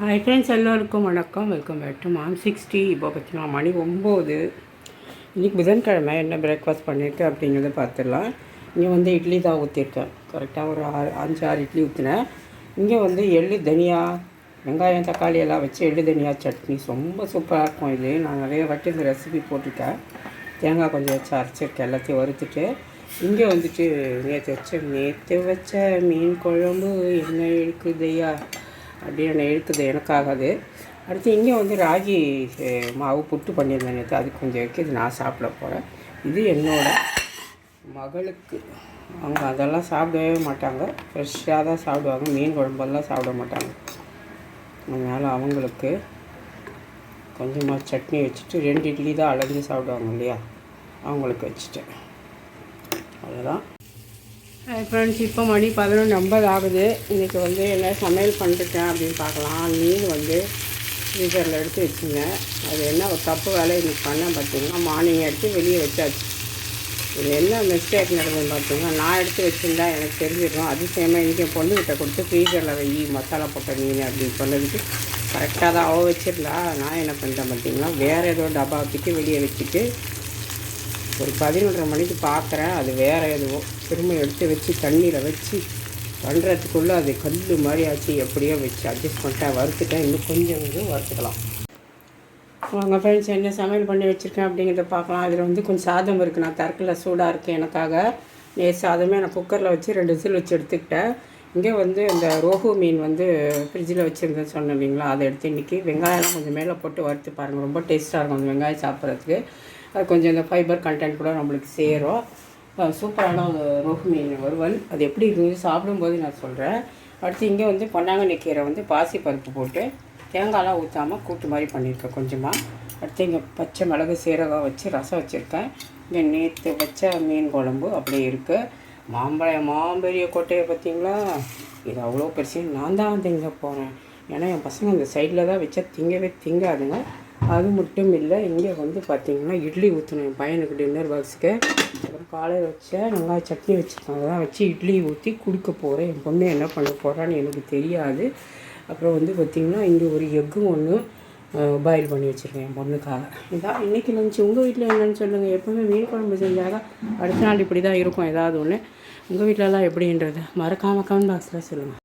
Hi friends, எல்லோருக்கும் வணக்கம். Welcome back to mom 60. இப்போ பார்த்தீங்கன்னா மணி 9. இன்றைக்கி புதன்கிழமை என்ன பிரேக்ஃபாஸ்ட் பண்ணியிருக்கேன் அப்படிங்கிறத பார்த்துடலாம். இங்கே வந்து இட்லி தான் ஊற்றிருக்கேன். கரெக்டாக ஒரு 5-6 இட்லி ஊற்றினேன். இங்கே வந்து எள்ளு தனியா, வெங்காயம் தக்காளி எல்லாம் வச்சு எள்ளு தனியா சட்னி ரொம்ப சூப்பராக இருக்கும். இது நான் நிறைய வாட்டி இந்த ரெசிபி போட்டிருக்கேன். தேங்காய் கொஞ்சம் வச்சு அரைச்சிருக்கேன், எல்லாத்தையும் வறுத்துட்டு. இங்கே வந்துட்டு நேற்று வச்ச மீன் குழம்பு என்ன இருக்குதையா அப்படின்னு இருக்குது, எனக்காகாது. அடுத்து இங்கே வந்து ராகி மாவு புட்டு பண்ணியிருந்தேன் நேற்று, அது கொஞ்சம் இருக்குது, நான் சாப்பிட போகிறேன். இது என்னோடய மகளுக்கு. அவங்க அதெல்லாம் சாப்பிடவே மாட்டாங்க, ஃப்ரெஷ்ஷாக தான் சாப்பிடுவாங்க. மீன் குழம்பெல்லாம் சாப்பிட மாட்டாங்க. அதனால் அவங்களுக்கு கொஞ்சமாக சட்னி வச்சுட்டு 2 இட்லி தான் அலைஞ்சி சாப்பிடுவாங்க இல்லையா, அவங்களுக்கு வச்சுட்டேன். அதுதான் ஃப்ரெண்ட்ஸ். இப்போ மணி 11:50 ஆகுது. இன்றைக்கி வந்து என்ன சமையல் பண்ணிருக்கேன் அப்படின்னு பார்க்கலாம். மீன் வந்து ஃப்ரீசரில் எடுத்து வச்சுருந்தேன். அது என்ன ஒரு தப்பு வேலை இன்றைக்கி பண்ணேன் பார்த்தீங்கன்னா, மார்னிங் எடுத்து வெளியே வச்சாச்சு. இது என்ன மிஸ்டேக் நடந்ததுன்னு பார்த்தீங்கன்னா, நான் எடுத்து வச்சுருந்தா எனக்கு தெரிஞ்சிடும். அதிசயமாக இன்றைக்கி என் பொண்ணுக்கிட்ட கொடுத்து ஃப்ரீசரில் வை மசாலா போட்ட மீன் அப்படின்னு சொன்னதுக்கு கரெக்டாக தான் அவள் வச்சுருந்தா. நான் என்ன பண்ணிட்டேன் பார்த்தீங்கன்னா, வேறு ஏதோ டப்பா வச்சுட்டு வெளியே வச்சுட்டு ஒரு 11:30 மணிக்கு பார்க்குறேன், அது வேறு எதுவோ திரும்ப எடுத்து வச்சு தண்ணியில் வச்சு பண்ணுறதுக்குள்ளே அது கல் மாதிரி ஆச்சு. எப்படியோ வச்சு அட்ஜஸ்ட் பண்ணிட்டேன், வறுத்துட்டேன். இன்னும் கொஞ்சம் வறுத்துக்கலாம். வாங்க ஃப்ரெண்ட்ஸ், என்ன சமையல் பண்ணி வச்சுருக்கேன் அப்படிங்கிறத பார்க்கலாம். அதில் வந்து கொஞ்சம் சாதம் இருக்குது, நான் தரக்கில் சூடாக இருக்குது எனக்காக. சாதமே நான் குக்கரில் வச்சு 2 விசில் வச்சு எடுத்துக்கிட்டேன். இங்கே வந்து இந்த ரோஹு மீன் வந்து ஃப்ரிட்ஜில் வச்சுருந்தேன்னு சொன்னேன் இல்லைங்களா, அதை எடுத்து இன்றைக்கி வெங்காயம்லாம் கொஞ்சம் மேலே போட்டு வறுத்து பாருங்கள், ரொம்ப டேஸ்ட்டாக இருக்கும் அந்த வெங்காயம் சாப்பிட்றதுக்கு. அது கொஞ்சம் இந்த ஃபைபர் கண்டென்ட் கூட நம்மளுக்கு சேரும். சூப்பரான ஒரு ரோஹு மீன் வறுவல். அது எப்படி இருக்குது சாப்பிடும்போது நான் சொல்கிறேன். அடுத்து இங்கே வந்து பொன்னாங்கண்ணி கீரை வந்து பாசி பருப்பு போட்டு தேங்காயெலாம் ஊற்றாமல் கூட்டு மாதிரி பண்ணியிருக்கேன் கொஞ்சமாக. அடுத்து இங்கே பச்சை மிளகு சீரகம் வச்சு ரசம் வச்சுருக்கேன். இங்கே நேற்று வச்ச மீன் குழம்பு அப்படியே இருக்குது. மாம்பெரிய கொட்டையை பார்த்திங்களா, இது அவ்வளோ பெருசு. நான் தான் திங்க போகிறேன், ஏன்னா என் பசங்க அந்த சைடில் தான் வச்சா திங்கவே திங்காதுங்க. அது மட்டும் இல்லை, இங்கே வந்து பார்த்திங்கன்னா இட்லி ஊற்றணும் என் பையனுக்கு டின்னர் பாக்ஸுக்கு. அப்புறம் காலையில் வச்ச வெங்காய சட்னி வச்சுருக்கேன், அதெல்லாம் வச்சு இட்லி ஊற்றி கொடுக்க போகிறேன். என் பொண்ணு என்ன பண்ண போகிறான்னு எனக்கு தெரியாது. அப்புறம் வந்து பார்த்திங்கன்னா இங்கே ஒரு எக்கும் ஒன்று பாயில் பண்ணி வச்சுருக்கேன் என் பொண்ணுக்காக. இதான் இன்றைக்கி லஞ்ச். உங்கள் வீட்டில் என்னென்னு சொல்லுங்கள். எப்போவுமே மீன் குழம்பு செஞ்சால் தான் அடுத்த நாள் இப்படி தான் இருக்கும் ஏதாவது ஒன்று. உங்கள் வீட்டிலலாம் எப்படின்றது மறக்காமல் கமெண்ட் பாக்ஸில் சொல்லுங்கள்.